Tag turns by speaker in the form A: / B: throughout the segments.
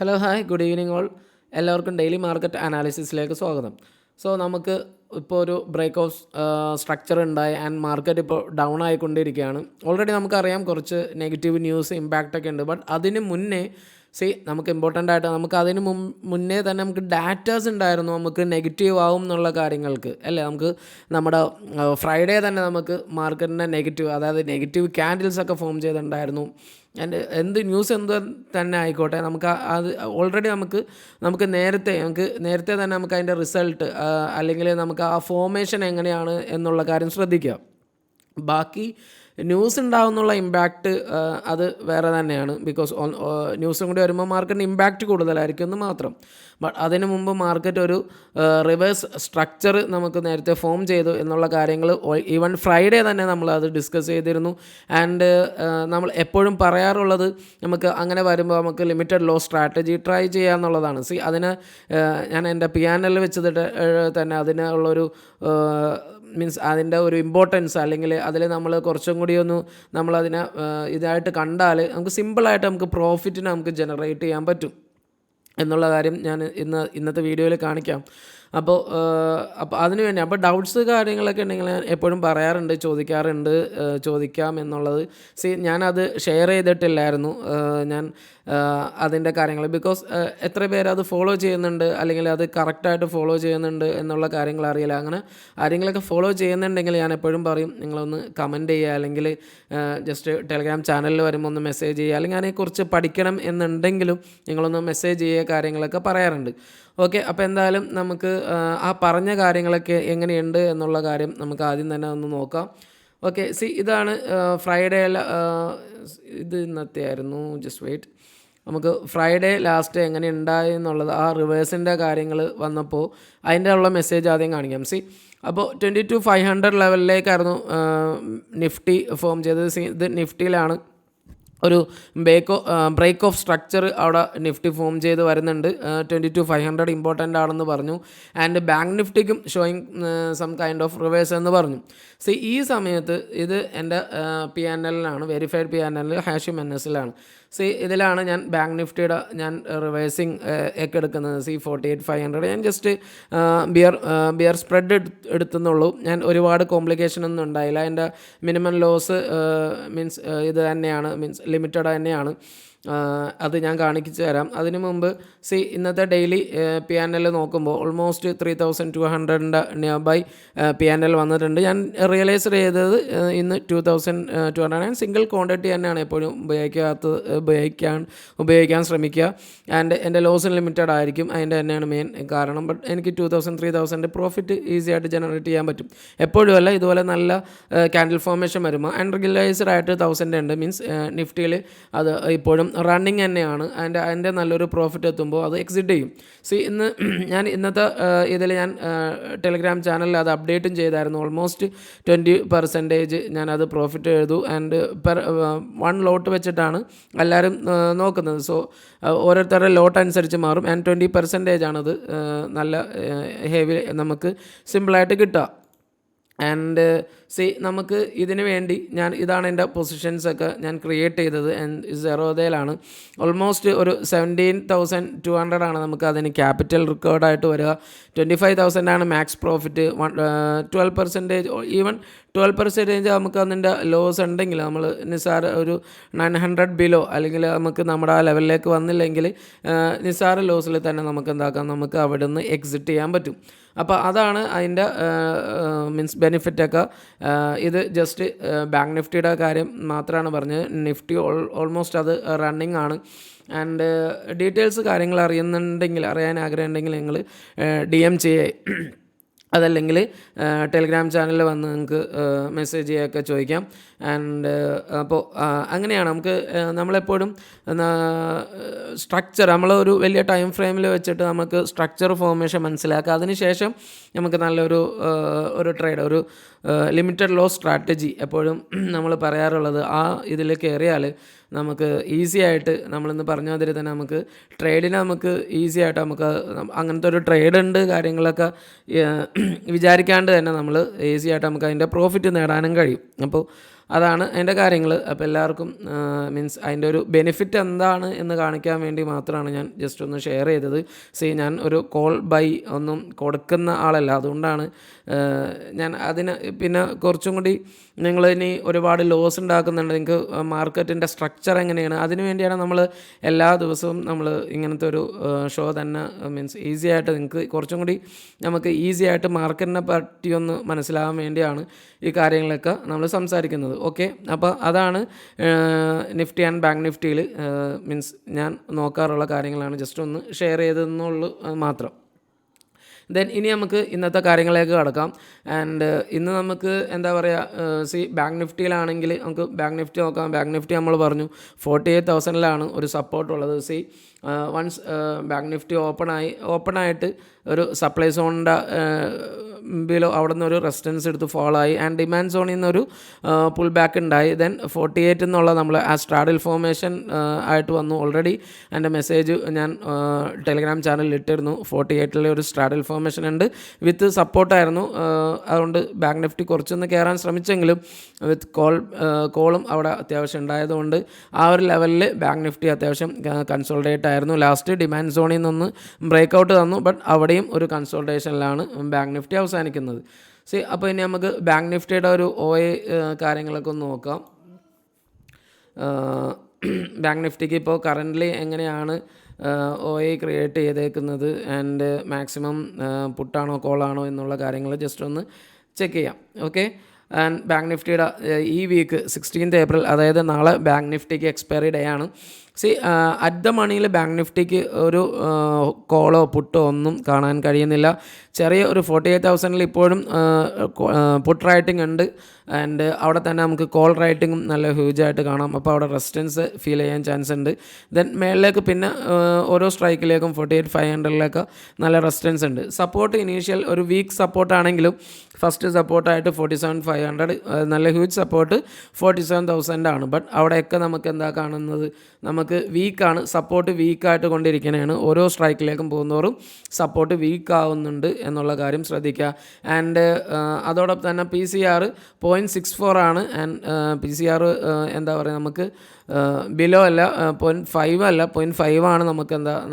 A: Hello hi good evening all. എല്ലാവർക്കും daily market അനാലിസിസിലേക്ക് സ്വാഗതം. നമുക്ക് ഇപ്പോൾ ഒരു ബ്രേക്ക് ഓഫ് സ്ട്രക്ചർ ഉണ്ടായി ആൻഡ് മാർക്കറ്റ് ഇപ്പോൾ ഡൗൺ ആയിക്കൊണ്ടിരിക്കുകയാണ്. ഓൾറെഡി നമുക്കറിയാം കുറച്ച് നെഗറ്റീവ് ന്യൂസ് ഇമ്പാക്റ്റൊക്കെ ഉണ്ട്. ബട്ട് അതിന് മുന്നേ നമുക്ക് ഇമ്പോർട്ടൻ്റ് ആയിട്ട് നമുക്ക് അതിന് മുന്നേ തന്നെ നമുക്ക് ഡാറ്റാസ് ഉണ്ടായിരുന്നു നമുക്ക് നെഗറ്റീവ് ആവും എന്നുള്ള കാര്യങ്ങൾക്ക് അല്ലേ. നമുക്ക് നമ്മുടെ ഫ്രൈഡേ തന്നെ നമുക്ക് മാർക്കറ്റിൻ്റെ നെഗറ്റീവ്, അതായത് നെഗറ്റീവ് ക്യാൻഡിൽസൊക്കെ ഫോം ചെയ്തിട്ടുണ്ടായിരുന്നു. ആൻഡ് ന്യൂസ് എന്ത് തന്നെ ആയിക്കോട്ടെ, നമുക്ക് അത് ഓൾറെഡി നമുക്ക് നേരത്തെ തന്നെ നമുക്ക് അതിൻ്റെ റിസൾട്ട് അല്ലെങ്കിൽ നമുക്ക് ആ ഫോർമേഷൻ എങ്ങനെയാണ് എന്നുള്ള കാര്യം ശ്രദ്ധിക്കുക. ബാക്കി ന്യൂസ് ഉണ്ടാവുന്നുള്ള ഇമ്പാക്റ്റ് അത് വേറെ തന്നെയാണ്. ബിക്കോസ് ന്യൂസും കൂടി വരുമ്പോൾ മാർക്കറ്റിന് ഇമ്പാക്റ്റ് കൂടുതലായിരിക്കും എന്ന് മാത്രം. ബട്ട് അതിന് മുമ്പ് മാർക്കറ്റ് ഒരു റിവേഴ്സ് സ്ട്രക്ചർ നമുക്ക് നേരത്തെ ഫോം ചെയ്തു എന്നുള്ള കാര്യങ്ങൾ ഈവൻ ഫ്രൈഡേ തന്നെ നമ്മളത് ഡിസ്കസ് ചെയ്തിരുന്നു. ആൻഡ് നമ്മൾ എപ്പോഴും പറയാറുള്ളത് നമുക്ക് അങ്ങനെ വരുമ്പോൾ നമുക്ക് ലിമിറ്റഡ് ലോ സ്ട്രാറ്റജി ട്രൈ ചെയ്യുക എന്നുള്ളതാണ്. അതിന് ഞാൻ എൻ്റെ PNL വെച്ചിട്ട് തന്നെ അതിനുള്ളൊരു മീൻസ് അതിൻ്റെ ഒരു ഇമ്പോർട്ടൻസ് അല്ലെങ്കിൽ അതിൽ നമ്മൾ കുറച്ചും കൂടി ഒന്ന് നമ്മളതിനെ ഇതായിട്ട് കണ്ടാൽ നമുക്ക് സിമ്പിളായിട്ട് നമുക്ക് പ്രോഫിറ്റിന് നമുക്ക് ജനറേറ്റ് ചെയ്യാൻ പറ്റും എന്നുള്ള കാര്യം ഞാൻ ഇന്നത്തെ വീഡിയോയിൽ കാണിക്കാം. അപ്പോൾ അതിന് വേണ്ടി ഡൗട്ട്സ് കാര്യങ്ങളൊക്കെ ഉണ്ടെങ്കിൽ ഞാൻ എപ്പോഴും പറയാറുണ്ട്, ചോദിക്കാം എന്നുള്ളത്. ഞാനത് ഷെയർ ചെയ്തിട്ടില്ലായിരുന്നു ഞാൻ അതിൻ്റെ കാര്യങ്ങൾ. ബിക്കോസ് എത്ര പേര് അത് ഫോളോ ചെയ്യുന്നുണ്ട് അല്ലെങ്കിൽ അത് കറക്റ്റായിട്ട് ഫോളോ ചെയ്യുന്നുണ്ട് എന്നുള്ള കാര്യങ്ങൾ അറിയില്ല. അങ്ങനെ ആരെങ്കിലുമൊക്കെ ഫോളോ ചെയ്യുന്നുണ്ടെങ്കിൽ ഞാൻ എപ്പോഴും പറയും, നിങ്ങളൊന്ന് കമൻറ്റ് ചെയ്യുക അല്ലെങ്കിൽ ജസ്റ്റ് ടെലഗ്രാം ചാനലിൽ വരുമ്പോൾ ഒന്ന് മെസ്സേജ് ചെയ്യുക, അല്ലെങ്കിൽ അതിനെക്കുറിച്ച് പഠിക്കണം എന്നുണ്ടെങ്കിലും നിങ്ങളൊന്ന് മെസ്സേജ് ചെയ്യുക, കാര്യങ്ങളൊക്കെ പറയാറുണ്ട്. ഓക്കെ, അപ്പോൾ എന്തായാലും നമുക്ക് ആ പറഞ്ഞ കാര്യങ്ങളൊക്കെ എങ്ങനെയുണ്ട് എന്നുള്ള കാര്യം നമുക്ക് ആദ്യം തന്നെ ഒന്ന് നോക്കാം. ഓക്കെ, ഇതാണ് ഫ്രൈഡേ, ഇത് ഇന്നത്തെ ആയിരുന്നു. Just wait. നമുക്ക് ഫ്രൈഡേ ലാസ്റ്റ് എങ്ങനെ ഉണ്ടായി എന്നുള്ളത് ആ റിവേഴ്സിൻ്റെ കാര്യങ്ങൾ വന്നപ്പോൾ അതിൻ്റെ ഉള്ള മെസ്സേജ് ആദ്യം കാണിക്കാം. അപ്പോൾ 22,500 ലെവലിലേക്കായിരുന്നു നിഫ്റ്റി ഫോം ചെയ്തത്. ഇത് നിഫ്റ്റിയിലാണ് ഒരു ബ്രേക്ക് ഓഫ് സ്ട്രക്ചർ അവിടെ നിഫ്റ്റി ഫോം ചെയ്ത് വരുന്നുണ്ട്. 22,500 ഇമ്പോർട്ടൻ്റ് ആണെന്ന് പറഞ്ഞു. ആൻഡ് ബാങ്ക് നിഫ്റ്റിക്കും showing some kind of reverse എന്ന് പറഞ്ഞു. ഈ സമയത്ത് ഇത് എൻ്റെ PNL-ലാണ്, വെരിഫൈഡ് PNL #NSലാണ്. ഇതിലാണ് ഞാൻ ബാങ്ക് നിഫ്റ്റിയുടെ റിവേഴ്സിങ് ഒക്കെ എടുക്കുന്നത്. 48,500 ഞാൻ ജസ്റ്റ് ബിയർ സ്പ്രെഡ് എടുത്തുന്നുള്ളൂ. ഞാൻ ഒരുപാട് കോംപ്ലിക്കേഷൻ ഒന്നും ഉണ്ടായില്ല. എൻ്റെ മിനിമം ലോസ് മീൻസ് ഇത് തന്നെയാണ്, മീൻസ് ലിമിറ്റഡ് തന്നെയാണ്. അത് ഞാൻ കാണിച്ചു തരാം. അതിനു മുമ്പ് ഇന്നത്തെ ഡെയിലി PNL നോക്കുമ്പോൾ ഓൾമോസ്റ്റ് 3,200 നിയർ ബൈ PNL വന്നിട്ടുണ്ട്. ഞാൻ റിയലൈസ് ചെയ്തത് ഇന്ന് 2,200 സിംഗിൾ ക്വാണ്ടിറ്റി തന്നെയാണ് എപ്പോഴും ഉപയോഗിക്കാൻ ശ്രമിക്കുക. ആൻഡ് എൻ്റെ ലോസ് ലിമിറ്റഡ് ആയിരിക്കും, അതിൻ്റെ തന്നെയാണ് മെയിൻ കാരണം. ബട്ട് എനിക്ക് 2,000-3,000 പ്രോഫിറ്റ് ഈസി ആയിട്ട് ജനറേറ്റ് ചെയ്യാൻ പറ്റും. എപ്പോഴും അല്ല, ഇതുപോലെ നല്ല ക്യാൻഡിൽ ഫോർമേഷൻ വരുമ്പോൾ അൺറിഗലൈസ്ഡ് ആയിട്ട് 1,000 ഉണ്ട്. മീൻസ് നിഫ്റ്റിയിൽ അത് ഇപ്പോഴും റണ്ണിങ് തന്നെയാണ്. അതിൻ്റെ നല്ലൊരു പ്രോഫിറ്റ് എത്തുമ്പോൾ അത് എക്സിറ്റ് ചെയ്യും. ഇന്ന് ഞാൻ ഇന്നത്തെ ഇതിൽ ഞാൻ ടെലഗ്രാം ചാനലിൽ അത് അപ്ഡേറ്റും ചെയ്തായിരുന്നു. ഓൾമോസ്റ്റ് 20% ഞാനത് പ്രോഫിറ്റ് എഴുതു. ആൻഡ് വൺ ലോട്ട് വെച്ചിട്ടാണ് എല്ലാവരും നോക്കുന്നത്. ഓരോരുത്തരുടെ ലോട്ട് അനുസരിച്ച് മാറും. ആൻഡ് 20% ആണത് നല്ല ഹെവി നമുക്ക് സിമ്പിളായിട്ട് കിട്ടുക. ആൻഡ് നമുക്ക് ഇതിന് വേണ്ടി ഇതാണ് എൻ്റെ പൊസിഷൻസൊക്കെ ഞാൻ ക്രിയേറ്റ് ചെയ്തത്. ആൻഡ് സീറോതയിലാണ് ഓൾമോസ്റ്റ് ഒരു 17,200 ആണ് നമുക്ക് അതിന് ക്യാപിറ്റൽ റിക്കോർഡായിട്ട് വരിക. 25,000 ആണ് മാക്സ് പ്രോഫിറ്റ്. 12% ഈവൻ 12% നമുക്ക് അതിൻ്റെ ലോസ് ഉണ്ടെങ്കിൽ നമ്മൾ നിസാര ഒരു 900 ബിലോ അല്ലെങ്കിൽ നമുക്ക് നമ്മുടെ ആ ലെവലിലേക്ക് വന്നില്ലെങ്കിൽ നിസാര ലോസിൽ തന്നെ നമുക്ക് എന്താക്കാം, നമുക്ക് അവിടെ നിന്ന് എക്സിറ്റ് ചെയ്യാൻ പറ്റും. അപ്പോൾ അതാണ് അതിൻ്റെ മീൻസ് ബെനിഫിറ്റൊക്കെ. ഇത് ജസ്റ്റ് ബാങ്ക് നിഫ്റ്റിയുടെ കാര്യം മാത്രമാണ് പറഞ്ഞത്. നിഫ്റ്റി ഓൾമോസ്റ്റ് അത് റണ്ണിങ് ആണ്. ആൻഡ് ഡീറ്റെയിൽസ് കാര്യങ്ങൾ അറിയാൻ ആഗ്രഹം ഉണ്ടെങ്കിൽ നിങ്ങൾ DM ചെയ്യുക, അതല്ലെങ്കിൽ ടെലഗ്രാം ചാനലിൽ വന്ന് നിങ്ങൾക്ക് മെസ്സേജ് ചെയ്യുകയൊക്കെ ചോദിക്കാം. ആൻഡ് അപ്പോൾ അങ്ങനെയാണ് നമ്മളെപ്പോഴും സ്ട്രക്ചർ നമ്മളൊരു വലിയ ടൈം ഫ്രെയിമിൽ വെച്ചിട്ട് നമുക്ക് സ്ട്രക്ചർ ഫോർമേഷൻ മനസ്സിലാക്കുക. അതിനുശേഷം നമുക്ക് നല്ലൊരു ട്രേഡ്, ഒരു ലിമിറ്റഡ് ലോ സ്ട്രാറ്റജി എപ്പോഴും നമ്മൾ പറയാറുള്ളത്. ആ ഇതിൽ കയറിയാൽ നമുക്ക് ഈസി ആയിട്ട് നമ്മളിന്ന് പറഞ്ഞ മാതിരി തന്നെ നമുക്ക് ട്രേഡിനെ നമുക്ക് ഈസി ആയിട്ട് നമുക്ക് അങ്ങനത്തെ ഒരു ട്രേഡ് ഉണ്ട് കാര്യങ്ങളൊക്കെ വിചാരിക്കാണ്ട് തന്നെ നമ്മൾ ഈസി ആയിട്ട് നമുക്ക് അതിൻ്റെ പ്രോഫിറ്റ് നേടാനും കഴിയും. അപ്പോൾ അതാണ് അതിൻ്റെ കാര്യങ്ങൾ. അപ്പോൾ എല്ലാവർക്കും മീൻസ് അതിൻ്റെ ഒരു ബെനിഫിറ്റ് എന്താണ് എന്ന് കാണിക്കാൻ വേണ്ടി മാത്രമാണ് ഞാൻ ജസ്റ്റ് ഒന്ന് ഷെയർ ചെയ്തത്. ഞാൻ ഒരു കോൾ ബൈ ഒന്നും കൊടുക്കുന്ന ആളല്ല, അതുകൊണ്ടാണ് ഞാൻ അതിന് പിന്നെ കുറച്ചും കൂടി നിങ്ങൾ ഇനി ഒരുപാട് ലോസ് ഉണ്ടാക്കുന്നുണ്ട്, നിങ്ങൾക്ക് മാർക്കറ്റിൻ്റെ സ്ട്രക്ചർ എങ്ങനെയാണ്, അതിന് വേണ്ടിയാണ് നമ്മൾ എല്ലാ ദിവസവും നമ്മൾ ഇങ്ങനത്തെ ഒരു ഷോ തന്നെ മീൻസ് ഈസി ആയിട്ട് നിങ്ങൾക്ക് കുറച്ചും കൂടി നമുക്ക് ഈസി ആയിട്ട് മാർക്കറ്റിനെ പറ്റിയൊന്ന് മനസ്സിലാകാൻ വേണ്ടിയാണ് ഈ കാര്യങ്ങളൊക്കെ നമ്മൾ സംസാരിക്കുന്നത്. ഓക്കെ, അപ്പോൾ അതാണ് നിഫ്റ്റി ആൻഡ് ബാങ്ക് നിഫ്റ്റിയിൽ മീൻസ് ഞാൻ നോക്കാറുള്ള കാര്യങ്ങളാണ്, ജസ്റ്റ് ഒന്ന് ഷെയർ ചെയ്തതെന്നുള്ളൂ മാത്രം. ദെൻ ഇനി നമുക്ക് ഇന്നത്തെ കാര്യങ്ങളിലേക്ക് കടക്കാം. ആൻഡ് ഇന്ന് നമുക്ക് എന്താ പറയുക, ബാങ്ക് നിഫ്റ്റിയിലാണെങ്കിൽ നമുക്ക് ബാങ്ക് നിഫ്റ്റി നോക്കാം. ബാങ്ക് നിഫ്റ്റി നമ്മൾ പറഞ്ഞു 48,000 ഒരു സപ്പോർട്ടുള്ളത്. വൺസ് ബാങ്ക് നിഫ്റ്റി ഓപ്പണായിട്ട് ഒരു സപ്ലൈ സോണിൻ്റെ ബിലോ അവിടെ നിന്ന് ഒരു റെസിസ്റ്റൻസ് എടുത്ത് ഫോളോ ആയി ആൻഡ് ഡിമാൻഡ് സോണിൽ നിന്നൊരു പുൾ ബാക്ക് ഉണ്ടായി. ദെൻ 48 എന്നുള്ള നമ്മൾ ആ സ്ട്രാഡിൽ ഫോർമേഷൻ ആയിട്ട് വന്നു. ഓൾറെഡി എൻ്റെ മെസ്സേജ് ഞാൻ ടെലിഗ്രാം ചാനലിൽ ഇട്ടിരുന്നു. 48 ഒരു സ്ട്രാഡിൽ ഫോർമേഷൻ ഉണ്ട്, വിത്ത് സപ്പോർട്ടായിരുന്നു. അതുകൊണ്ട് ബാങ്ക് നിഫ്റ്റി കുറച്ചൊന്ന് കയറാൻ ശ്രമിച്ചെങ്കിലും വിത്ത് കോളും അവിടെ അത്യാവശ്യം ഉണ്ടായതുകൊണ്ട് ആ ഒരു ലെവലിൽ ബാങ്ക് നിഫ്റ്റി അത്യാവശ്യം കൺസോൾട്ടേറ്റ് ആയിരുന്നു. ലാസ്റ്റ് ഡിമാൻഡ് സോണിൽ നിന്ന് ബ്രേക്ക് ഔട്ട് തന്നു, ബട്ട് അവിടെയും ഒരു കൺസോൾട്ടേഷനിലാണ് ബാങ്ക് നിഫ്റ്റി അവസാനിക്കുന്നത്. അപ്പോൾ ഇനി നമുക്ക് ബാങ്ക് നിഫ്റ്റിയുടെ ഒരു OA കാര്യങ്ങളൊക്കെ ഒന്ന് നോക്കാം. ബാങ്ക് നിഫ്റ്റിക്ക് ഇപ്പോൾ കറൻ്റ്ലി എങ്ങനെയാണ് OA ക്രിയേറ്റ് ചെയ്തേക്കുന്നത് ആൻഡ് മാക്സിമം പുട്ടാണോ കോളാണോ എന്നുള്ള കാര്യങ്ങൾ ജസ്റ്റ് ഒന്ന് ചെക്ക് ചെയ്യാം. ഓക്കെ, ആൻഡ് ബാങ്ക് നിഫ്റ്റിയുടെ ഈ വീക്ക് 16th April, അതായത് നാളെ ബാങ്ക് നിഫ്റ്റിക്ക് എക്സ്പയറി ഡേ ആണ്. അറ്റ് ദ മണിയിൽ ബാങ്ക് നിഫ്റ്റിക്ക് ഒരു കോളോ പുട്ടോ ഒന്നും കാണാൻ കഴിയുന്നില്ല. ചെറിയ ഒരു 48,000 ഇപ്പോഴും പുട്ട് റൈറ്റിംഗ് ഉണ്ട് ആൻഡ് അവിടെ തന്നെ നമുക്ക് കോൾ റൈറ്റിങ്ങും നല്ല ഹ്യൂജായിട്ട് കാണാം. അപ്പോൾ അവിടെ റെസിസ്റ്റൻസ് ഫീൽ ചെയ്യാൻ ചാൻസ് ഉണ്ട്. ദെൻ മേളിലേക്ക് പിന്നെ ഓരോ സ്ട്രൈക്കിലേക്കും 48,500 നല്ല റെസിസ്റ്റൻസ് ഉണ്ട്. സപ്പോർട്ട് ഇനീഷ്യൽ ഒരു വീക്ക് സപ്പോർട്ടാണെങ്കിലും ഫസ്റ്റ് സപ്പോർട്ടായിട്ട് 47,500 നല്ല ഹ്യൂജ് സപ്പോർട്ട് 47,000 ആണ്. ബട്ട് അവിടെയൊക്കെ നമുക്ക് എന്താ കാണുന്നത്, നമുക്ക് വീക്കാണ്, സപ്പോർട്ട് വീക്കായിട്ട് കൊണ്ടിരിക്കുന്നതാണ്. ഓരോ സ്ട്രൈക്കിലേക്കും പോകുന്നവരും സപ്പോർട്ട് വീക്ക് ആവുന്നുണ്ട് എന്നുള്ള കാര്യം ശ്രദ്ധിക്കുക. ആൻഡ് അതോടൊപ്പം തന്നെ PCR 0.64 ആണ്. ആൻഡ് PCR എന്താ പറയുക, നമുക്ക് ബിലോ അല്ല, 0.5 അല്ല, 0.5 ആണ്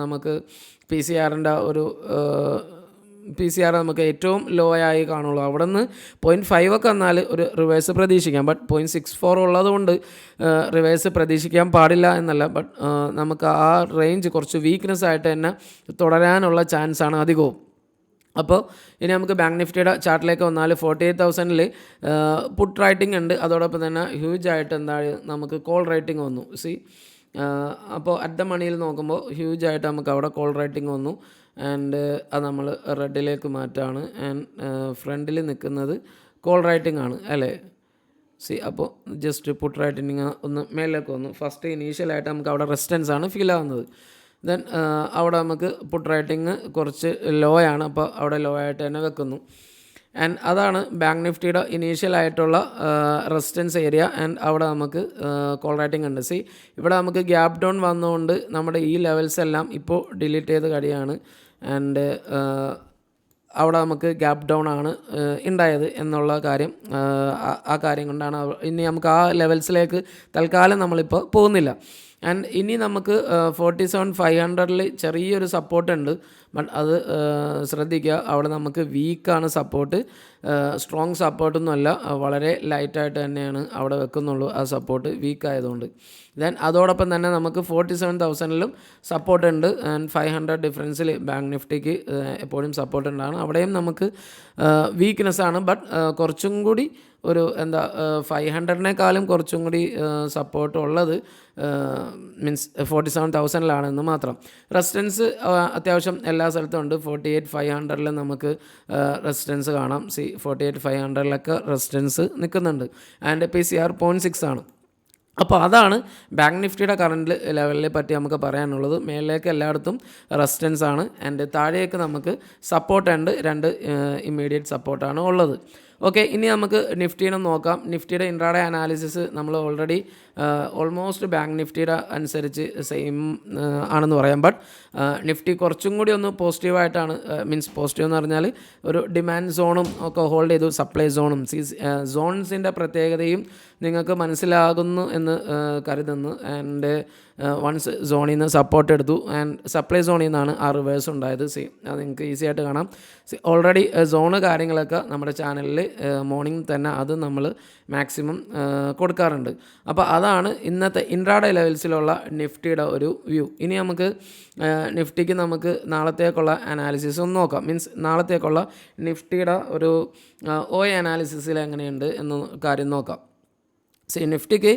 A: നമുക്ക് PCR-ൻ്റെ ഒരു PCR നമുക്ക് ഏറ്റവും ലോ ആയി കാണുള്ളൂ. അവിടെ നിന്ന് 0.5 ഒക്കെ വന്നാൽ ഒരു റിവേഴ്സ് പ്രതീക്ഷിക്കാം. ബട്ട് 0.64 ഉള്ളതുകൊണ്ട് റിവേഴ്സ് പ്രതീക്ഷിക്കാൻ പാടില്ല എന്നല്ല, ബട്ട് നമുക്ക് ആ റേഞ്ച് കുറച്ച് വീക്ക്നെസ് ആയിട്ട് തന്നെ തുടരാനുള്ള ചാൻസാണ് അധികവും. അപ്പോൾ ഇനി നമുക്ക് ബാങ്ക് നിഫ്റ്റിയുടെ ചാർട്ടിലേക്ക് വന്നാൽ 48,000 പുട്ട് റൈറ്റിംഗ് ഉണ്ട്. അതോടൊപ്പം തന്നെ ഹ്യൂജ് ആയിട്ട് നമുക്ക് കോൾ റൈറ്റിംഗ് വന്നു. അപ്പോൾ അറ്റ് ദ മണിയിൽ നോക്കുമ്പോൾ ഹ്യൂജ് ആയിട്ട് നമുക്ക് അവിടെ കോൾ റൈറ്റിംഗ് വന്നു. ആൻഡ് അത് നമ്മൾ റെഡിലേക്ക് മാറ്റാണ്. ആൻഡ് ഫ്രണ്ടിൽ നിൽക്കുന്നത് കോൾ റൈറ്റിംഗ് ആണ് അല്ലേ. അപ്പോൾ ജസ്റ്റ് പുട്ട് റൈറ്റിംഗ് ഒന്ന് മേലേക്ക് വന്നു. ഫസ്റ്റ് ഇനീഷ്യലായിട്ട് നമുക്ക് അവിടെ റെസിസ്റ്റൻസ് ആണ് ഫീൽ ആവുന്നത്. ദെൻ അവിടെ നമുക്ക് പുട്ട് റൈറ്റിംഗ് കുറച്ച് ലോ ആണ്, അപ്പോൾ അവിടെ ലോ ആയിട്ട് തന്നെ വെക്കുന്നു. ആൻഡ് അതാണ് ബാങ്ക് നിഫ്റ്റിയുടെ ഇനീഷ്യലായിട്ടുള്ള റെസിസ്റ്റൻസ് ഏരിയ. ആൻഡ് അവിടെ നമുക്ക് കോൾ റൈറ്റിംഗ് ഉണ്ട്. ഇവിടെ നമുക്ക് ഗ്യാപ്പ് ഡൗൺ വന്നുകൊണ്ട് നമ്മുടെ ഈ ലെവൽസ് എല്ലാം ഇപ്പോൾ ഡിലീറ്റ് ചെയ്ത് കഴിയാണ്. ആൻഡ് അവിടെ നമുക്ക് ഗ്യാപ്പ് ഡൗൺ ആണ് ഉണ്ടായത് എന്നുള്ള കാര്യം, ആ കാര്യം കൊണ്ടാണ് ഇനി നമുക്ക് ആ ലെവൽസിലേക്ക് തൽക്കാലം നമ്മളിപ്പോൾ പോകുന്നില്ല. ആൻഡ് ഇനി നമുക്ക് 47,500 ചെറിയൊരു സപ്പോർട്ട് ഉണ്ട്. ബട്ട് അത് ശ്രദ്ധിക്കുക, അവിടെ നമുക്ക് വീക്കാണ് സപ്പോർട്ട്, സ്ട്രോങ് സപ്പോർട്ടൊന്നുമല്ല, വളരെ ലൈറ്റായിട്ട് തന്നെയാണ് അവിടെ വെക്കുന്നുള്ളൂ. ആ സപ്പോർട്ട് വീക്ക് ആയതുകൊണ്ട്. ദെൻ അതോടൊപ്പം തന്നെ നമുക്ക് 47,000 സപ്പോർട്ട് ഉണ്ട്. ആൻഡ് 500 ഡിഫറൻസിൽ ബാങ്ക് നിഫ്റ്റിക്ക് എപ്പോഴും സപ്പോർട്ട് ഉണ്ടാണ്. അവിടെയും നമുക്ക് വീക്ക്നെസ്സാണ്. ബട്ട് കുറച്ചും കൂടി ഒരു 500-നേക്കാളും കുറച്ചും കൂടി സപ്പോർട്ട് ഉള്ളത് മീൻസ് 47,000 മാത്രം. റെസിസ്റ്റൻസ് അത്യാവശ്യം എല്ലാ സ്ഥലത്തും ഉണ്ട്. 48,500 നമുക്ക് റെസിസ്റ്റൻസ് കാണാം. 48,500 റെസിസ്റ്റൻസ് നിൽക്കുന്നുണ്ട്. ആൻഡ് PCR 0.6 ആണ്. അപ്പോൾ അതാണ് ബാങ്ക് നിഫ്റ്റിയുടെ കറണ്ട് ലെവലിനെ പറ്റി നമുക്ക് പറയാനുള്ളത്. മേളിലേക്ക് എല്ലായിടത്തും റെസിസ്റ്റൻസ് ആണ്. ആൻഡ് താഴേക്ക് നമുക്ക് സപ്പോർട്ട് ഉണ്ട്. 2 ഇമ്മീഡിയറ്റ് സപ്പോർട്ടാണ് ഉള്ളത്. ഓക്കെ, ഇനി നമുക്ക് നിഫ്റ്റീനെ നോക്കാം. നിഫ്റ്റിയുടെ ഇൻട്രാഡേ അനാലിസിസ് നമ്മൾ ഓൾറെഡി ഓൾമോസ്റ്റ് ബാങ്ക് നിഫ്റ്റിയുടെ അനുസരിച്ച് സെയിം ആണെന്ന് പറയാം. ബട്ട് നിഫ്റ്റി കുറച്ചും കൂടി ഒന്ന് പോസിറ്റീവായിട്ടാണ്, മീൻസ് പോസിറ്റീവ് എന്ന് പറഞ്ഞാൽ ഒരു ഡിമാൻഡ് സോണും ഒക്കെ ഹോൾഡ് ചെയ്തു, സപ്ലൈ സോണും. സോൺസിൻ്റെ പ്രത്യേകതയും നിങ്ങൾക്ക് മനസ്സിലാകുന്നു എന്ന് കരുതുന്നു. ആൻഡ് വൺസ് സോണിൽ നിന്ന് സപ്പോർട്ട് എടുത്തു ആൻഡ് സപ്ലൈ സോണിൽ നിന്നാണ് ആ റിവേഴ്സ് ഉണ്ടായത്. അത് നിങ്ങൾക്ക് ഈസി ആയിട്ട് കാണാം. ഓൾറെഡി സോണ് കാര്യങ്ങളൊക്കെ നമ്മുടെ ചാനലിൽ മോർണിംഗ് തന്നെ അത് നമ്മൾ മാക്സിമം കൊടുക്കാറുണ്ട്. അപ്പോൾ അതാണ് ഇന്നത്തെ ഇൻട്രാഡേ ലെവൽസിലുള്ള നിഫ്റ്റിയുടെ ഒരു വ്യൂ. ഇനി നമുക്ക് നിഫ്റ്റിക്ക് നമുക്ക് നാളത്തേക്കുള്ള അനാലിസിസ് ഒന്ന് നോക്കാം. മീൻസ് നാളത്തേക്കുള്ള നിഫ്റ്റിയുടെ ഒരു OA അനാലിസിസിൽ എങ്ങനെയുണ്ട് എന്ന കാര്യം നോക്കാം. നിഫ്റ്റിക്ക്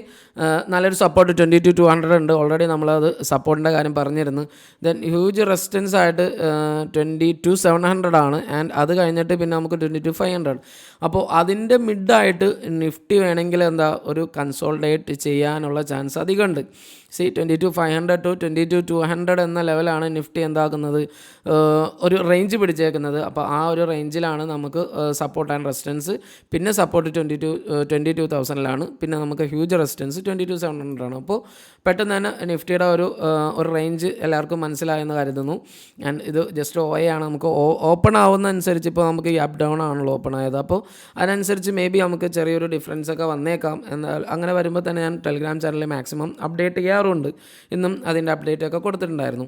A: നല്ലൊരു സപ്പോർട്ട് 22,200 ഉണ്ട്. ഓൾറെഡി നമ്മളത് സപ്പോർട്ടിൻ്റെ കാര്യം പറഞ്ഞിരുന്നു. ദെൻ ഹ്യൂജ് റെസിസ്റ്റൻസ് ആയിട്ട് 22,700 ആണ്. ആൻഡ് അത് കഴിഞ്ഞിട്ട് പിന്നെ നമുക്ക് 22,500. അപ്പോൾ അതിൻ്റെ മിഡായിട്ട് നിഫ്റ്റി വേണമെങ്കിൽ ഒരു കൺസോൾഡേറ്റ് ചെയ്യാനുള്ള ചാൻസ് അധികമുണ്ട്. 22,500 to 22,200 എന്ന ലെവലാണ് നിഫ്റ്റി എന്താക്കുന്നത്, ഒരു റേഞ്ച് പിടിച്ചേക്കുന്നത്. അപ്പോൾ ആ ഒരു റേഞ്ചിലാണ് നമുക്ക് സപ്പോർട്ട് ആൻഡ് റെസിസ്റ്റൻസ്. പിന്നെ സപ്പോർട്ട് 22,000 പിന്നെ നമുക്ക് ഹ്യൂജ് റെസിസ്റ്റൻസ് 22,700 ആണ്. അപ്പോൾ പെട്ടെന്ന് തന്നെ നിഫ്റ്റിയുടെ ഒരു റേഞ്ച് എല്ലാവർക്കും മനസ്സിലായെന്ന് കരുതുന്നു. ആൻഡ് ഇത് ജസ്റ്റ് OA ആണ്. നമുക്ക് ഓപ്പൺ ആവുന്ന അനുസരിച്ച് ഇപ്പോൾ നമുക്ക് ഈ അപ്പ് ഡൗൺ ആണല്ലോ ഓപ്പൺ ആയത്. അപ്പോൾ അതിനനുസരിച്ച് മേ ബി നമുക്ക് ചെറിയൊരു ഡിഫറൻസ് ഒക്കെ വന്നേക്കാം. എന്നാൽ അങ്ങനെ വരുമ്പോൾ തന്നെ ഞാൻ ടെലിഗ്രാം ചാനലിൽ മാക്സിമം അപ്ഡേറ്റ് ചെയ്യാറുണ്ട്. ഇന്നും അതിൻ്റെ അപ്ഡേറ്റ് ഒക്കെ കൊടുത്തിട്ടുണ്ടായിരുന്നു.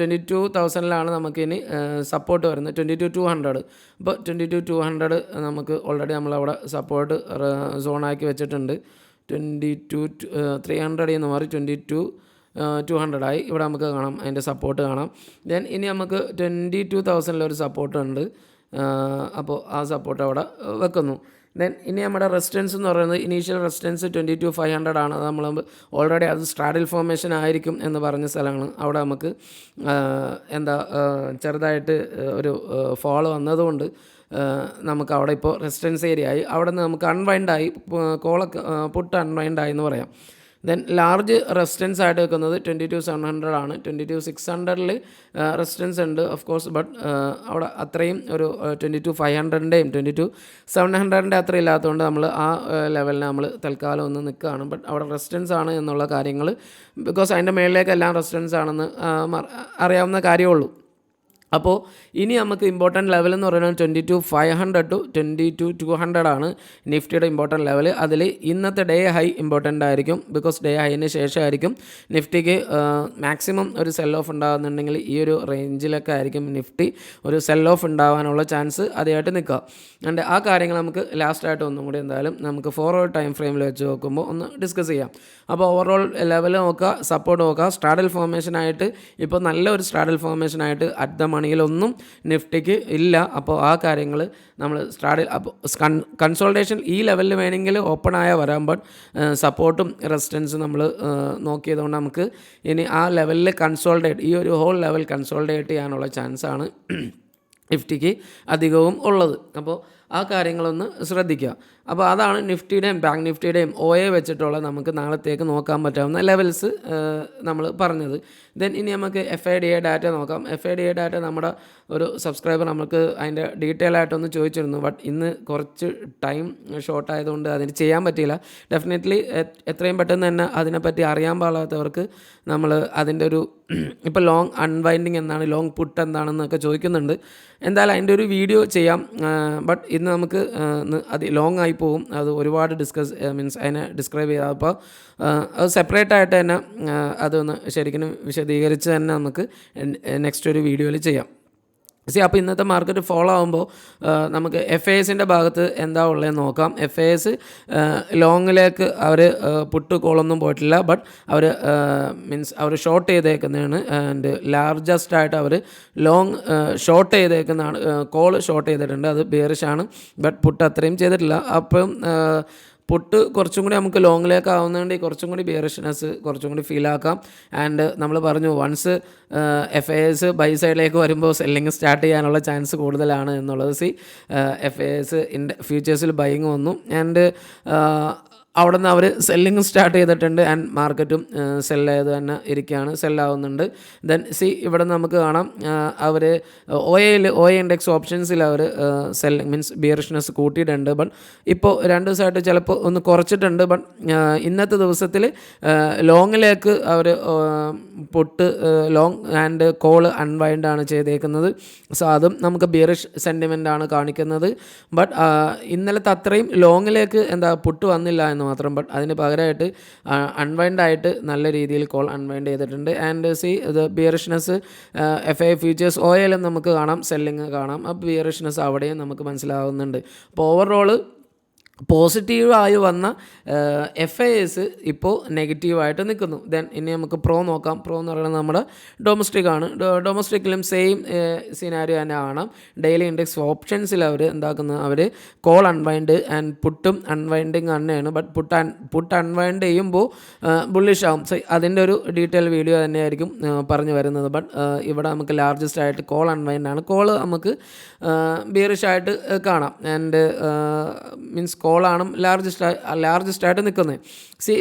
A: 22,000 നമുക്കിനി സപ്പോർട്ട് വരുന്നത് 22,200. അപ്പോൾ 22,200 നമുക്ക് ഓൾറെഡി നമ്മളവിടെ സപ്പോർട്ട് സോണാക്കി വെച്ചിട്ടുണ്ട്. 22,300 എന്ന് മാറി 22,200 ആയി. ഇവിടെ നമുക്ക് കാണാം അതിൻ്റെ സപ്പോർട്ട് കാണാം. ദെൻ ഇനി നമുക്ക് 22,000 ഒരു സപ്പോർട്ട് ഉണ്ട്. അപ്പോൾ ആ സപ്പോർട്ട് അവിടെ വെക്കുന്നു. ദെൻ ഇനി നമ്മുടെ റെസിസ്റ്റൻസ് എന്ന് പറയുന്നത് ഇനീഷ്യൽ റെസിസ്റ്റൻസ് 22,500 ആണ്. അത് നമ്മൾ ഓൾറെഡി അത് സ്ട്രാഡിൽ ഫോർമേഷൻ ആയിരിക്കും എന്ന് പറഞ്ഞ സ്ഥലമാണ്. അവിടെ നമുക്ക് ചെറുതായിട്ട് ഒരു ഫോൾ വന്നതുകൊണ്ട് നമുക്ക് അവിടെ ഇപ്പോൾ റെസിസ്റ്റൻസ് ഏരിയ ആയി. അവിടെ നിന്ന് നമുക്ക് അൺവൈൻഡായി പുട്ട് അൺവൈൻഡായി എന്ന് പറയാം. ദെൻ ലാർജ് റെസിസ്റ്റൻസ് ആയിട്ട് വെക്കുന്നത് 22,700 ആണ്. 22,600 റെസിസ്റ്റൻസ് ഉണ്ട് ഓഫ് കോഴ്സ്. ബട്ട് അവിടെ അത്രയും ഒരു 22,500ൻ്റെയും 22,700ൻ്റെ അത്ര ഇല്ലാത്തതുകൊണ്ട് നമ്മൾ ആ ലെവലിന് നമ്മൾ തൽക്കാലം ഒന്ന് നിൽക്കുകയാണ്. ബട്ട് അവിടെ റെസിസ്റ്റൻസ് ആണ് എന്നുള്ള കാര്യങ്ങൾ ബിക്കോസ് അതിൻ്റെ മേളിലേക്ക് എല്ലാം റെസിസ്റ്റൻസ് ആണെന്ന് അറിയാവുന്ന കാര്യമുള്ളൂ. അപ്പോൾ ഇനി നമുക്ക് ഇമ്പോർട്ടൻറ്റ് ലെവൽ എന്ന് പറയുന്നത് 22,500 to 22,200 ആണ് നിഫ്റ്റിയുടെ ഇമ്പോർട്ടൻറ്റ് ലെവൽ. അതിൽ ഇന്നത്തെ ഡേ ഹൈ ഇമ്പോർട്ടൻ്റ് ആയിരിക്കും. ബിക്കോസ് ഡേ ഹൈന് ശേഷമായിരിക്കും നിഫ്റ്റിക്ക് മാക്സിമം ഒരു സെൽ ഓഫ് ഉണ്ടാകുന്നുണ്ടെങ്കിൽ ഈ ഒരു റേഞ്ചിലൊക്കെ ആയിരിക്കും നിഫ്റ്റി ഒരു സെൽ ഓഫ് ഉണ്ടാകാനുള്ള ചാൻസ് അതായിട്ട് നിൽക്കുക. ആൻഡ് ആ കാര്യങ്ങൾ നമുക്ക് ലാസ്റ്റായിട്ട് ഒന്നും കൂടി എന്തായാലും നമുക്ക് ഫോർവേഡ് ടൈം ഫ്രെയിമിൽ വെച്ച് നോക്കുമ്പോൾ ഒന്ന് ഡിസ്കസ് ചെയ്യാം. അപ്പോൾ ഓവറോൾ ലെവൽ നോക്കുക, സപ്പോർട്ട് നോക്കുക. സ്ട്രാഡൽ ഫോർമേഷനായിട്ട് ഇപ്പോൾ നല്ലൊരു സ്ട്രാഡൽ ഫോർമേഷനായിട്ട് അറ്റ് ദ മണിയിലൊന്നും നിഫ്റ്റിക്ക് ഇല്ല. അപ്പോൾ ആ കാര്യങ്ങൾ നമ്മൾ അപ്പോൾ കൺസോൾട്ടേഷൻ ഈ ലെവലിൽ വേണമെങ്കിൽ ഓപ്പൺ ആയാൽ വരാം. ബട്ട് സപ്പോർട്ടും റെസിസ്റ്റൻസും നമ്മൾ നോക്കിയതുകൊണ്ട് നമുക്ക് ഇനി ആ ലെവലിൽ ഈ ഒരു ഹോൾ ലെവൽ കൺസോൾട്ടേറ്റ് ചെയ്യാനുള്ള ചാൻസാണ് നിഫ്റ്റിക്ക് അധികവും ഉള്ളത്. അപ്പോൾ ആ കാര്യങ്ങളൊന്ന് ശ്രദ്ധിക്കുക. അപ്പോൾ അതാണ് നിഫ്റ്റിയുടെയും ബാങ്ക് നിഫ്റ്റിയുടെയും OA വെച്ചിട്ടുള്ള നമുക്ക് നാളത്തേക്ക് നോക്കാൻ പറ്റാവുന്ന ലെവൽസ് നമ്മൾ പറഞ്ഞത്. ദെൻ ഇനി നമുക്ക് FIDA ഡാറ്റ നോക്കാം. FIDA ഡാറ്റ നമ്മുടെ ഒരു സബ്സ്ക്രൈബർ നമുക്ക് അതിൻ്റെ ഡീറ്റെയിൽ ആയിട്ടൊന്ന് ചോദിച്ചിരുന്നു. ബട്ട് ഇന്ന് കുറച്ച് ടൈം ഷോർട്ട് ആയതുകൊണ്ട് അതിന് ചെയ്യാൻ പറ്റിയില്ല. ഡെഫിനറ്റ്ലി എത്രയും പെട്ടെന്ന് തന്നെ അതിനെപ്പറ്റി അറിയാൻ പാടാത്തവർക്ക് നമ്മൾ അതിൻ്റെ ഒരു ഇപ്പോൾ ലോങ് അൺവൈൻഡിങ് എന്താണ്, ലോങ് പുട്ട് എന്താണെന്നൊക്കെ ചോദിക്കുന്നുണ്ട്. എന്തായാലും അതിൻ്റെ ഒരു വീഡിയോ ചെയ്യാം. ബട്ട് ഇന്ന് നമുക്ക് അത് ലോങ് ആയി പോകും. അത് ഒരുപാട് അതിനെ ഡിസ്ക്രൈബ് ചെയ്താൽ അപ്പോൾ അത് സെപ്പറേറ്റ് ആയിട്ട് തന്നെ അതൊന്ന് ശരിക്കും വിശദീകരിച്ച് തന്നെ നമുക്ക് നെക്സ്റ്റ് ഒരു വീഡിയോയിൽ ചെയ്യാം. അപ്പോൾ ഇന്നത്തെ മാർക്കറ്റ് ഫോളോ ആകുമ്പോൾ നമുക്ക് FISൻ്റെ ഭാഗത്ത് എന്താ ഉള്ളതെന്ന് നോക്കാം. FIS ലോങ്ങിലേക്ക് അവർ പുട്ട് കോളൊന്നും പോയിട്ടില്ല. ബട്ട് അവർ ഷോർട്ട് ചെയ്തേക്കുന്നതാണ്. ആൻഡ് ലാർജസ്റ്റ് ആയിട്ട് അവർ ലോങ് ഷോർട്ട് ചെയ്തേക്കുന്നതാണ്. കോൾ ഷോർട്ട് ചെയ്തിട്ടുണ്ട്, അത് ബെയറിഷാണ്. ബട്ട് പുട്ട് അത്രയും ചെയ്തിട്ടില്ല. അപ്പം പുട്ട് കുറച്ചും കൂടി നമുക്ക് ലോങ്ങിലേക്ക് ആവുന്നതുകൊണ്ട് കുറച്ചും കൂടി ബിയറിഷ്നെസ് കുറച്ചും കൂടി ഫീലാക്കാം. ആൻഡ് നമ്മൾ പറഞ്ഞു വൺസ് FIS ബൈ സൈഡിലേക്ക് വരുമ്പോൾ സെല്ലിങ് സ്റ്റാർട്ട് ചെയ്യാനുള്ള ചാൻസ് കൂടുതലാണ് എന്നുള്ളത്. FIS ഫ്യൂച്ചേഴ്സിൽ ബൈയിങ് വന്നു. ആൻഡ് അവിടെ നിന്ന് അവർ സെല്ലിങ് സ്റ്റാർട്ട് ചെയ്തിട്ടുണ്ട് ആൻഡ് മാർക്കറ്റും സെൽ ചെയ്ത് തന്നെ ഇരിക്കുകയാണ്, സെല്ലാവുന്നുണ്ട്. ദെൻ ഇവിടെ നമുക്ക് കാണാം അവർ ഒ ഇൻഡെക്സ് ഓപ്ഷൻസിൽ അവർ സെല്ലിങ് മീൻസ് ബിയറിഷ്നെസ് കൂട്ടിയിട്ടുണ്ട്. ബട്ട് ഇപ്പോൾ 2 ദിവസമായിട്ട് ചിലപ്പോൾ ഒന്ന് കുറച്ചിട്ടുണ്ട്. ബട്ട് ഇന്നത്തെ ദിവസത്തിൽ ലോങ്ങിലേക്ക് അവർ പൊട്ട് ലോങ് ആൻഡ് കോള് അൺവൈൻഡാണ് ചെയ്തേക്കുന്നത്. സോ അതും നമുക്ക് ബിയറിഷ് സെൻറ്റിമെൻ്റാണ് കാണിക്കുന്നത്. ബട്ട് ഇന്നലത്തെ അത്രയും ലോങ്ങിലേക്ക് പുട്ട് വന്നില്ല എന്ന് മാത്രം. ബട്ട് അതിന് പകരമായിട്ട് അൺവൈൻഡായിട്ട് നല്ല രീതിയിൽ കോൾ അൺവൈൻഡ് ചെയ്തിട്ടുണ്ട്. ആൻഡ് ഇത് ബിയറിഷ്നെസ് FI ഫ്യൂച്ചേഴ്സ് ഓയിലും നമുക്ക് കാണാം, സെല്ലിങ് കാണാം. അപ്പോൾ ബിയറിഷ്നെസ് അവിടെയും നമുക്ക് മനസ്സിലാവുന്നുണ്ട്. അപ്പോൾ ഓവറോൾ പോസിറ്റീവായി വന്ന FIs ഇപ്പോൾ നെഗറ്റീവായിട്ട് നിൽക്കുന്നു. ദെൻ ഇനി നമുക്ക് പ്രോ നോക്കാം. പ്രോ എന്ന് പറയുന്നത് നമ്മുടെ ഡൊമസ്റ്റിക് ആണ്. ഡൊമസ്റ്റിക്കിലും സെയിം സിനാരിയോ തന്നെ കാണാം. ഡെയിലി ഇൻഡെക്സ് ഓപ്ഷൻസിൽ അവർ എന്താക്കുന്നത്, അവർ കോൾ അൺവൈൻഡ് ആൻഡ് പുട്ടും അൺവൈൻഡിങ് തന്നെയാണ്. ബട്ട് പുട്ട് അൺവൈൻഡ് ചെയ്യുമ്പോൾ ബുള്ളിഷ് ആവും. സോ അതിൻ്റെ ഒരു ഡീറ്റെയിൽ വീഡിയോ തന്നെയായിരിക്കും പറഞ്ഞു വരുന്നത്. ബട്ട് ഇവിടെ നമുക്ക് ലാർജസ്റ്റ് ആയിട്ട് കോൾ അൺവൈൻഡ് ആണ്. കോള് നമുക്ക് ബിയറിഷ് ആയിട്ട് കാണാം. ആൻഡ് മീൻസ് കോളാണ് ലാർജസ്റ്റ് ആയിട്ട് നിൽക്കുന്നത്.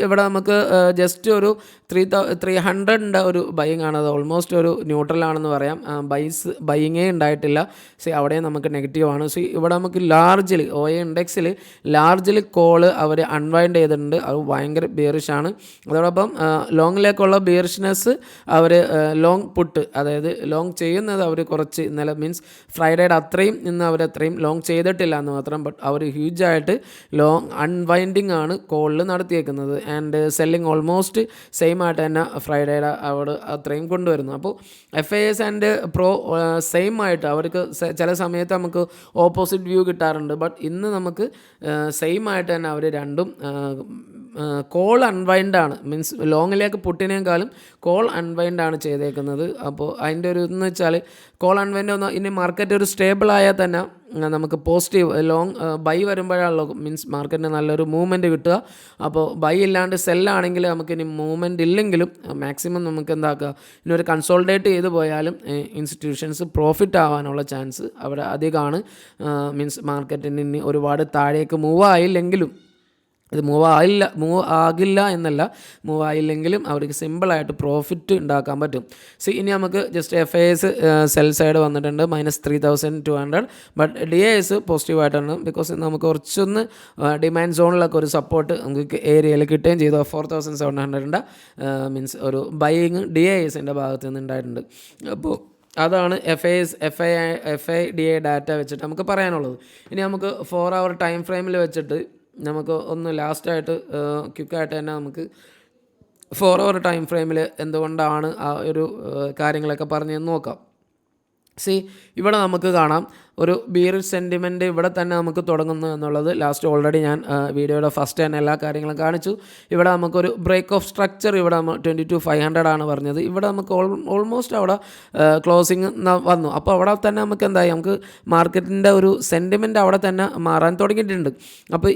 A: ഇവിടെ നമുക്ക് ജസ്റ്റ് ഒരു 300 ഒരു ബൈയിങ് ആണ്. അത് ഓൾമോസ്റ്റ് ഒരു ന്യൂട്രലാണെന്ന് പറയാം. ബൈയിങ്ങേ ഉണ്ടായിട്ടില്ല. അവിടെ നമുക്ക് നെഗറ്റീവാണ്. ഇവിടെ നമുക്ക് ലാർജ്ലി ഇൻഡെക്സിൽ ലാർജ്ലി കോള് അവർ അൺവൈൻഡ് ചെയ്തിട്ടുണ്ട്. അത് ഭയങ്കര ബിയറിഷാണ്. അതോടൊപ്പം ലോങ്ങിലേക്കുള്ള ബിയറിഷ്നെസ് അവർ ലോങ് പുട്ട്, അതായത് ലോങ് ചെയ്യുന്നത് അവർ കുറച്ച് ഇന്നലെ മീൻസ് ഫ്രൈഡേയുടെ അത്രയും ഇന്ന് അവരത്രയും ലോങ് ചെയ്തിട്ടില്ല എന്ന് മാത്രം. ബട്ട് അവർ ഹ്യൂജായിട്ട് ലോങ് അൺവൈൻഡിങ് ആണ് കോളിൽ നടത്തിയേക്കുന്നത്. ആൻഡ് സെല്ലിങ് ഓൾമോസ്റ്റ് സെയിം ആയിട്ട് തന്നെ ഫ്രൈഡേയുടെ അവിടെ അത്രയും കൊണ്ടുവരുന്നു. അപ്പോൾ FIs ആൻഡ് പ്രോ സെയിം ആയിട്ട് അവർക്ക് ചില സമയത്ത് നമുക്ക് ഓപ്പോസിറ്റ് വ്യൂ കിട്ടാറുണ്ട്. ബട്ട് ഇന്ന് നമുക്ക് സെയിം ആയിട്ട് തന്നെ അവർ രണ്ടും കോൾ അൺവൈൻഡാണ്. മീൻസ് ലോങ്ങിലേക്ക് പുട്ടിനേക്കാളും കോൾ അൺവൈൻഡാണ് ചെയ്തേക്കുന്നത്. അപ്പോൾ അതിൻ്റെ ഒരു ഇതെന്ന് വെച്ചാൽ കോൾ അൺവൈൻഡ് ഒന്ന് ഇനി മാർക്കറ്റ് ഒരു സ്റ്റേബിൾ ആയാൽ തന്നെ നമുക്ക് പോസിറ്റീവ് ലോങ് ബൈ വരുമ്പോഴാണല്ലോ മീൻസ് മാർക്കറ്റിന് നല്ലൊരു മൂവ്മെൻറ്റ് കിട്ടുക. അപ്പോൾ ബൈ ഇല്ലാണ്ട് സെല്ലാണെങ്കിൽ നമുക്കിനി മൂവ്മെൻറ്റ് ഇല്ലെങ്കിലും മാക്സിമം നമുക്ക് എന്താക്കുക, ഇനി ഒരു കൺസോൾഡേറ്റ് ചെയ്ത് പോയാലും ഇൻസ്റ്റിറ്റ്യൂഷൻസ് പ്രോഫിറ്റ് ആവാനുള്ള ചാൻസ് അവിടെ അധികമാണ്. മീൻസ് മാർക്കറ്റിന് ഇനി ഒരുപാട് താഴേക്ക് മൂവ് ആയില്ലെങ്കിലും, ഇത് മൂവ് ആകില്ല എന്നല്ല, മൂവ് ആയില്ലെങ്കിലും അവർക്ക് സിമ്പിളായിട്ട് പ്രോഫിറ്റ് ഉണ്ടാക്കാൻ പറ്റും. ഇനി നമുക്ക് ജസ്റ്റ് FIs സെൽ സൈഡ് വന്നിട്ടുണ്ട് -3200. But DIs പോസിറ്റീവായിട്ടാണ്. ബിക്കോസ് നമുക്ക് കുറച്ചൊന്ന് ഡിമാൻഡ് സോണിലൊക്കെ ഒരു സപ്പോർട്ട് നമുക്ക് ഏരിയയിൽ കിട്ടുകയും ചെയ്തു. 4700 മീൻസ് ഒരു ബൈയിങ് DISൻ്റെ ഭാഗത്ത് നിന്ന് ഉണ്ടായിട്ടുണ്ട്. അപ്പോൾ അതാണ് FI DI ഡാറ്റ വെച്ചിട്ട് നമുക്ക് പറയാനുള്ളത്. ഇനി നമുക്ക് 4 hour ടൈം ഫ്രെയിമിൽ വെച്ചിട്ട് നമുക്ക് ഒന്ന് ലാസ്റ്റായിട്ട് ക്വിക്കായിട്ട് തന്നെ നമുക്ക് 4 hour ടൈം ഫ്രെയിമിൽ എന്തുകൊണ്ടാണ് ആ ഒരു കാര്യങ്ങളൊക്കെ പറഞ്ഞ് നോക്കാം. ഇവിടെ നമുക്ക് കാണാം ഒരു ബിയറിഷ് സെൻറ്റിമെൻറ്റ് ഇവിടെ തന്നെ നമുക്ക് തുടങ്ങുന്നു എന്നുള്ളത് ലാസ്റ്റ് ഓൾറെഡി ഞാൻ വീഡിയോയുടെ ഫസ്റ്റ് തന്നെ എല്ലാ കാര്യങ്ങളും കാണിച്ചു. ഇവിടെ നമുക്കൊരു ബ്രേക്ക് ഓഫ് സ്ട്രക്ചർ ഇവിടെ 22,500 ആണ് പറഞ്ഞത്. ഇവിടെ നമുക്ക് ഓൾമോസ്റ്റ് അവിടെ ക്ലോസിങ് വന്നു. അപ്പോൾ അവിടെ തന്നെ നമുക്ക് എന്തായി, നമുക്ക് മാർക്കറ്റിൻ്റെ ഒരു സെൻറ്റിമെൻറ്റ് അവിടെ തന്നെ മാറാൻ തുടങ്ങിയിട്ടുണ്ട്. അപ്പോൾ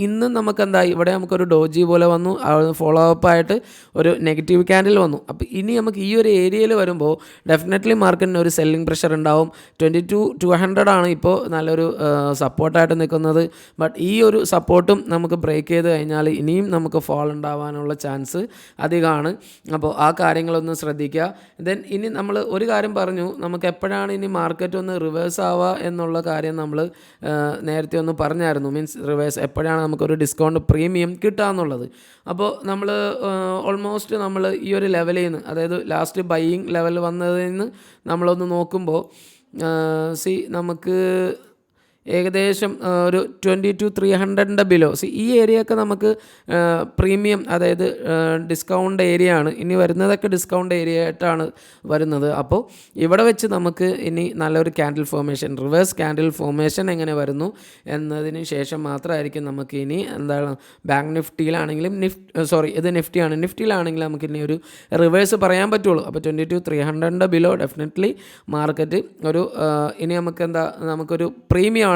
A: ഇന്ന് നമുക്ക് എന്തായി, ഇവിടെ നമുക്കൊരു ഡോജി പോലെ വന്നു, ഫോളോ അപ്പായിട്ട് ഒരു നെഗറ്റീവ് ക്യാൻഡിൽ വന്നു. അപ്പോൾ ഇനി നമുക്ക് ഈ ഒരു ഏരിയയിൽ വരുമ്പോൾ ഡെഫിനറ്റ്ലി മാർക്കറ്റിന് ഒരു സെല്ലിംഗ് പ്രഷർ ഉണ്ടാവും. 22,200 ആണ് ഇപ്പോൾ നല്ലൊരു സപ്പോർട്ടായിട്ട് നിൽക്കുന്നത്. ബട്ട് ഈ ഒരു സപ്പോർട്ടും നമുക്ക് ബ്രേക്ക് ചെയ്ത് കഴിഞ്ഞാൽ ഇനിയും നമുക്ക് ഫോൾ ഉണ്ടാവാനുള്ള ചാൻസ് അധികമാണ്. അപ്പോൾ ആ കാര്യങ്ങളൊന്ന് ശ്രദ്ധിക്കുക. ദെൻ ഇനി നമ്മൾ ഒരു കാര്യം പറഞ്ഞു, നമുക്ക് എപ്പോഴാണ് ഇനി മാർക്കറ്റ് ഒന്ന് റിവേഴ്സ് ആവുക എന്നുള്ള കാര്യം നമ്മൾ നേരത്തെ ഒന്ന് പറഞ്ഞായിരുന്നു. മീൻസ് റിവേഴ്സ് എപ്പോഴാണ് നമുക്കൊരു ഡിസ്കൗണ്ട് പ്രീമിയം കിട്ടുക എന്നുള്ളത്. അപ്പോൾ നമ്മൾ ഓൾമോസ്റ്റ് നമ്മൾ ഈ ഒരു ലെവലിൽ നിന്ന്, അതായത് ലാസ്റ്റ് ബൈയിങ് ലെവൽ വന്നതിൽ നിന്ന് നമ്മളൊന്ന് നോക്കുമ്പോൾ നമുക്ക് ഏകദേശം ഒരു 22,300 ബിലോ. ഈ ഏരിയയൊക്കെ നമുക്ക് പ്രീമിയം, അതായത് ഡിസ്കൗണ്ട് ഏരിയ ആണ്. ഇനി വരുന്നതൊക്കെ ഡിസ്കൗണ്ട് ഏരിയ ആയിട്ടാണ് വരുന്നത്. അപ്പോൾ ഇവിടെ വെച്ച് നമുക്ക് ഇനി നല്ലൊരു candle formation, reverse candle formation എങ്ങനെ വരുന്നു എന്നതിന് ശേഷം മാത്രമായിരിക്കും നമുക്ക് ഇനി എന്താണ് ബാങ്ക് നിഫ്റ്റിയിലാണെങ്കിലും ഇത് നിഫ്റ്റിയാണ്, നിഫ്റ്റിയിലാണെങ്കിലും നമുക്ക് ഇനി ഒരു റിവേഴ്സ് പറയാൻ പറ്റുള്ളൂ. അപ്പോൾ 22,300 ബിലോ ഡെഫിനറ്റ്ലി മാർക്കറ്റ് ഒരു ഇനി നമുക്കൊരു പ്രീമിയം,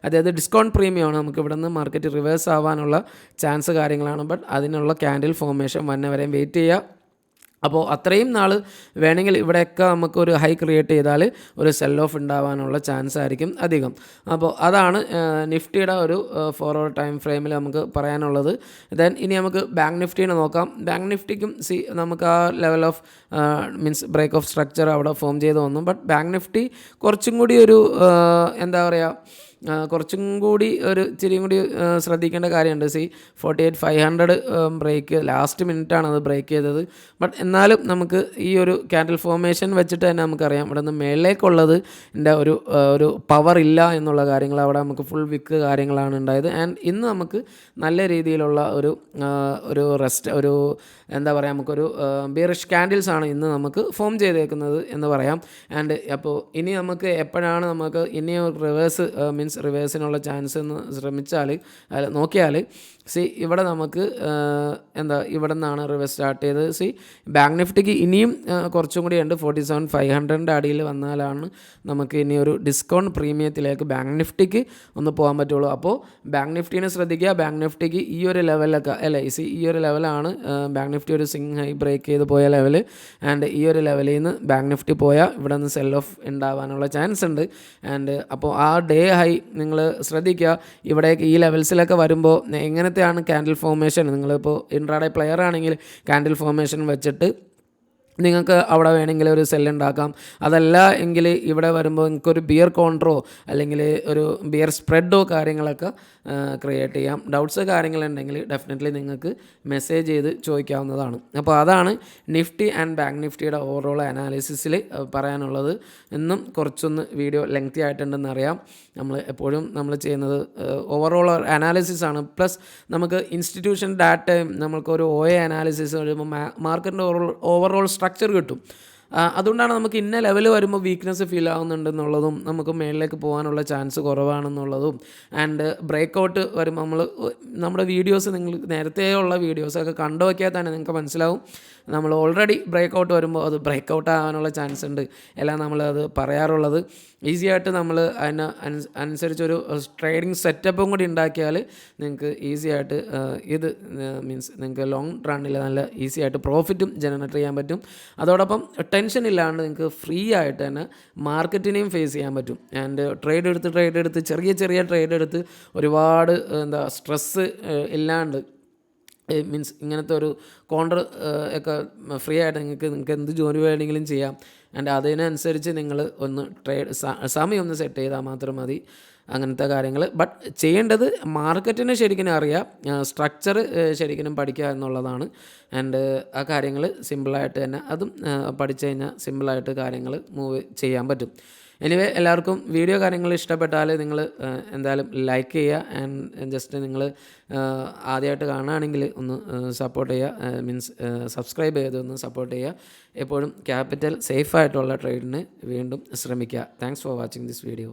A: അതായത് ഡിസ്കൗണ്ട് പ്രീമിയമാണ്. നമുക്ക് ഇവിടെ നിന്ന് മാർക്കറ്റ് റിവേഴ്സ് ആവാനുള്ള ചാൻസ് കാര്യങ്ങളാണ്. ബട്ട് അതിനുള്ള ക്യാൻഡിൽ ഫോർമേഷൻ വന്നവരെയും വെയിറ്റ് ചെയ്യുക. അപ്പോൾ അത്രയും നാൾ വേണമെങ്കിൽ ഇവിടെയൊക്കെ നമുക്കൊരു ഹൈ ക്രിയേറ്റ് ചെയ്താൽ ഒരു സെൽ ഓഫ് ഉണ്ടാവാനുള്ള ചാൻസ് ആയിരിക്കും അധികം. അപ്പോൾ അതാണ് നിഫ്റ്റിയുടെ ഒരു 4 hour ടൈം ഫ്രെയിമിൽ നമുക്ക് പറയാനുള്ളത്. ദെൻ ഇനി നമുക്ക് ബാങ്ക് നിഫ്റ്റീനെ നോക്കാം. ബാങ്ക് നിഫ്റ്റിക്കും നമുക്ക് ആ level of means break of structure അവിടെ ഫോം ചെയ്ത് വന്നു. ബട്ട് ബാങ്ക് നിഫ്റ്റി കുറച്ചും കൂടി ഒരു എന്താ പറയുക, കുറച്ചും കൂടി ഒരു ഇച്ചിരിയും കൂടി ശ്രദ്ധിക്കേണ്ട കാര്യമുണ്ട്. 48,500 ബ്രേക്ക് ലാസ്റ്റ് മിനിറ്റാണ് അത് ബ്രേക്ക് ചെയ്തത്. ബട്ട് എന്നാലും നമുക്ക് ഈ ഒരു ക്യാൻഡിൽ ഫോർമേഷൻ വെച്ചിട്ട് തന്നെ നമുക്കറിയാം ഇവിടെ നിന്ന് മേളിലേക്കുള്ളത് ഒരു പവർ ഇല്ല എന്നുള്ള കാര്യങ്ങൾ. അവിടെ നമുക്ക് ഫുൾ വിക്ക് കാര്യങ്ങളാണ് ഉണ്ടായത്. ആൻഡ് ഇന്ന് നമുക്ക് നല്ല രീതിയിലുള്ള ഒരു റെസ്റ്റ് എന്താ പറയുക, നമുക്കൊരു ബിയറിഷ് ക്യാൻഡിൽസ് ആണ് ഇന്ന് നമുക്ക് ഫോം ചെയ്തേക്കുന്നത് എന്ന് പറയാം. ആൻഡ് അപ്പോൾ ഇനി നമുക്ക് എപ്പോഴാണ് നമുക്ക് ഇനി റിവേഴ്സ് മീൻസ് റിവേഴ്സിനുള്ള ചാൻസ് എന്ന് നോക്കിയാൽ ഇവിടെ നമുക്ക് ഇവിടെ നിന്നാണ് റിവേഴ്സ് സ്റ്റാർട്ട് ചെയ്തത്. ബാങ്ക് നിഫ്റ്റിക്ക് ഇനിയും കുറച്ചും കൂടി ഉണ്ട്. 47,500 അടിയിൽ വന്നാലാണ് നമുക്ക് ഇനി ഒരു ഡിസ്കൗണ്ട് പ്രീമിയത്തിലേക്ക് ബാങ്ക് നിഫ്റ്റിക്ക് ഒന്ന് പോകാൻ പറ്റുള്ളൂ. അപ്പോൾ ബാങ്ക് നിഫ്റ്റീനെ ശ്രദ്ധിക്കുക. ബാങ്ക് നിഫ്റ്റിക്ക് ഈ ഒരു ലെവലൊക്കെ ഈ ഒരു ലെവലാണ് ബാങ്ക് നിഫ്റ്റി ഒരു സിംഗ് ഹൈ ബ്രേക്ക് ചെയ്ത് പോയ ലെവൽ. ആൻഡ് ഈ ഒരു ലെവലിൽ നിന്ന് ബാങ്ക് നിഫ്റ്റി പോയാൽ ഇവിടെ നിന്ന് സെൽ ഓഫ് ഉണ്ടാവാനുള്ള ചാൻസ് ഉണ്ട്. ആൻഡ് അപ്പോൾ ആ ഡേ ഹൈ നിങ്ങൾ ശ്രദ്ധിക്കുക. ഇവിടേക്ക് ഈ ലെവൽസിലൊക്കെ വരുമ്പോൾ എങ്ങനത്തെയാണ് ക്യാൻഡിൽ ഫോർമേഷൻ, നിങ്ങളിപ്പോൾ ഇൻട്രാഡേ പ്ലെയർ ആണെങ്കിൽ ക്യാൻഡിൽ ഫോർമേഷൻ വെച്ചിട്ട് നിങ്ങൾക്ക് അവിടെ വേണമെങ്കിൽ ഒരു സെൽ ഉണ്ടാക്കാം. അതല്ല എങ്കിൽ ഇവിടെ വരുമ്പോൾ നിങ്ങൾക്കൊരു ബിയർ കോൺട്രോ അല്ലെങ്കിൽ ഒരു ബിയർ സ്പ്രെഡോ കാര്യങ്ങളൊക്കെ ക്രിയേറ്റ് ചെയ്യാം. ഡൗട്ട്സ് കാര്യങ്ങളുണ്ടെങ്കിൽ ഡെഫിനറ്റ്ലി നിങ്ങൾക്ക് മെസ്സേജ് ചെയ്ത് ചോദിക്കാവുന്നതാണ്. അപ്പോൾ അതാണ് നിഫ്റ്റി ആൻഡ് ബാങ്ക് നിഫ്റ്റിയുടെ ഓവറോൾ അനാലിസിസിൽ പറയാനുള്ളത്. ഇന്നും കുറച്ചൊന്ന് വീഡിയോ ലെങ്തി ആയിട്ടുണ്ടെന്ന് അറിയാം. എപ്പോഴും നമ്മൾ ചെയ്യുന്നത് ഓവറോൾ അനാലിസിസ് ആണ്. പ്ലസ് നമുക്ക് ഇൻസ്റ്റിറ്റ്യൂഷൻ ഡാറ്റയും നമുക്കൊരു OA അനാലിസിസ് വരുമ്പോൾ മാർക്കറ്റിൻ്റെ ഓവറോൾ സ്ട്രക്ചർ കിട്ടും. അതുകൊണ്ടാണ് നമുക്ക് ഇന്ന ലെവൽ വരുമ്പോൾ വീക്ക്നെസ് ഫീൽ ആവുന്നുണ്ടെന്നുള്ളതും നമുക്ക് മേളിലേക്ക് പോകാനുള്ള ചാൻസ് കുറവാണെന്നുള്ളതും. ആൻഡ് ബ്രേക്കൗട്ട് വരുമ്പോൾ നമ്മുടെ വീഡിയോസ് നിങ്ങൾ നേരത്തെ ഉള്ള വീഡിയോസൊക്കെ കണ്ടു നോക്കിയാൽ തന്നെ നിങ്ങൾക്ക് മനസ്സിലാവും. നമ്മൾ ഓൾറെഡി ബ്രേക്കൗട്ട് വരുമ്പോൾ അത് ബ്രേക്കൗട്ട് ആകാനുള്ള ചാൻസ് ഉണ്ട് എല്ലാം നമ്മളത് പറയാറുള്ളത്. ഈസി ആയിട്ട് നമ്മൾ അനുസരിച്ചൊരു ട്രേഡിംഗ് സെറ്റപ്പും കൂടി ഉണ്ടാക്കിയാൽ നിങ്ങൾക്ക് ഈസി ആയിട്ട് ഇത് മീൻസ് നിങ്ങൾക്ക് ലോങ് റണ്ണിൽ നല്ല ഈസി ആയിട്ട് പ്രോഫിറ്റും ജനറേറ്റ് ചെയ്യാൻ പറ്റും. അതോടൊപ്പം ടെൻഷൻ ഇല്ലാണ്ട് നിങ്ങൾക്ക് ഫ്രീ ആയിട്ട് തന്നെ മാർക്കറ്റിനെയും ഫേസ് ചെയ്യാൻ പറ്റും. ആൻഡ് ട്രേഡ് എടുത്ത് ചെറിയ ട്രേഡ് എടുത്ത് ഒരുപാട് സ്ട്രെസ്സ് ഇല്ലാണ്ട് മീൻസ് ഇങ്ങനത്തെ ഒരു കോൺട്ര ഒക്കെ ഫ്രീ ആയിട്ട് നിങ്ങൾക്ക് എന്ത് ജോലി വേണമെങ്കിലും ചെയ്യാം. ആൻഡ് അതിനനുസരിച്ച് നിങ്ങൾ ഒന്ന് സമയം ഒന്ന് സെറ്റ് ചെയ്താൽ മാത്രം മതി അങ്ങനത്തെ കാര്യങ്ങൾ. ബട്ട് ചെയ്യേണ്ടത് മാർക്കറ്റിനെ ശരിക്കും അറിയാം, സ്ട്രക്ചർ ശരിക്കും പഠിക്കുക എന്നുള്ളതാണ്. ആൻഡ് ആ കാര്യങ്ങൾ സിമ്പിളായിട്ട് തന്നെ അതും പഠിച്ചു കഴിഞ്ഞാൽ സിമ്പിളായിട്ട് കാര്യങ്ങൾ മൂവ് ചെയ്യാൻ പറ്റും. എനിവേ എല്ലാവർക്കും വീഡിയോ കാര്യങ്ങൾ ഇഷ്ടപ്പെട്ടാൽ നിങ്ങൾ എന്തായാലും ലൈക്ക് ചെയ്യുക. ആൻഡ് ജസ്റ്റ് നിങ്ങൾ ആദ്യമായിട്ട് കാണുകയാണെങ്കിൽ ഒന്ന് സപ്പോർട്ട് ചെയ്യുക, മീൻസ് സബ്സ്ക്രൈബ് ചെയ്ത് ഒന്ന് സപ്പോർട്ട് ചെയ്യുക. എപ്പോഴും ക്യാപിറ്റൽ സേഫായിട്ടുള്ള ട്രേഡിന് വീണ്ടും ശ്രമിക്കുക. Thanks for watching this video.